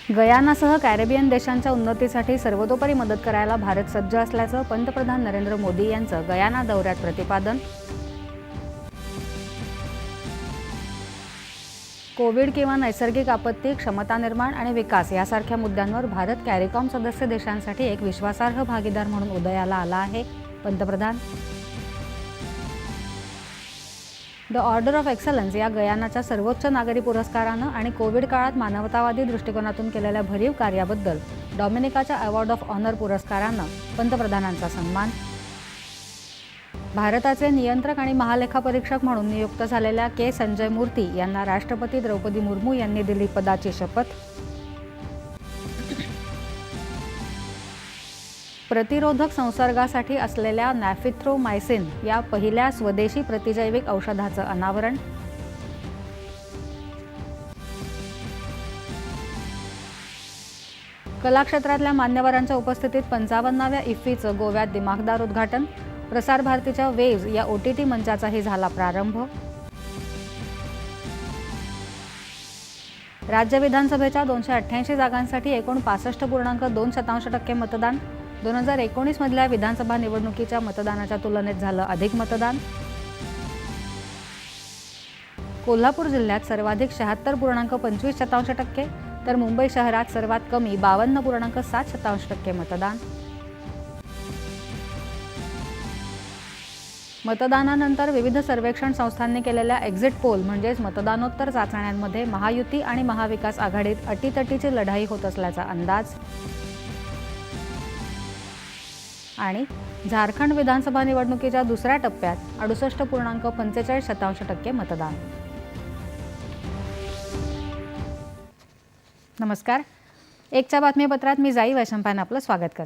गयानासह Caribbean देशांच्या उन्नतीसाठी सर्वतोपरी मदत करायला भारत सज्ज असल्याचं पंतप्रधान नरेंद्र मोदी यांचं गयाना दौऱ्यात प्रतिपादन. कोविड किंवा नैसर्गिक आपत्ती, क्षमता निर्माण आणि विकास यासारख्या मुद्द्यांवर भारत कॅरिकॉम सदस्य देशांसाठी एक विश्वासार्ह भागीदार म्हणून उदयाला आला आहे. पंतप्रधान. द ऑर्डर ऑफ एक्सलन्स या गयानाच्या सर्वोच्च नागरी पुरस्कारानं आणि कोविड काळात मानवतावादी दृष्टिकोनातून केलेल्या भरीव कार्याबद्दल डॉमिनिकाच्या अवॉर्ड ऑफ ऑनर पुरस्कारानं पंतप्रधानांचा सन्मान. भारताचे नियंत्रक आणि महालेखापरीक्षक म्हणून नियुक्त झालेल्या के. संजय मूर्ती यांना राष्ट्रपती द्रौपदी मुर्मू यांनी दिली पदाची शपथ. प्रतिरोधक संसर्गासाठी असलेल्या नॅफिथ्रोमायसिन या पहिल्या स्वदेशी प्रतिजैविक औषधाचं अनावरण. कला क्षेत्रातल्या मान्यवरांच्या उपस्थितीत 55व्या इफ्फीचं गोव्यात दिमाखदार उद्घाटन. प्रसार भारतीच्या वेव्ज या OTT मंचाचाही झाला प्रारंभ. राज्य विधानसभेच्या 288 जागांसाठी एकूण 65.2% मतदान. 2019 मधल्या विधानसभा निवडणुकीच्या मतदानाच्या तुलनेत झालं अधिक मतदान. कोल्हापूर जिल्ह्यात सर्वाधिक 76.25% तर मुंबई शहरात सर्वात कमी 52.7% मतदान. मतदानानंतर विविध सर्वेक्षण संस्थांनी केलेल्या एक्झिट पोल म्हणजेच मतदानोत्तर चाचण्यांमध्ये महायुती आणि महाविकास आघाडीत अटीतटीची लढाई होत असल्याचा अंदाज. आणि झारखंड विधानसभा निवडणुकीच्या दुसऱ्या टप्प्यात 68.45% मतदान. नमस्कार. एकच्या बातमीपत्रात मी जाई वैशंपायन आपलं स्वागत करते.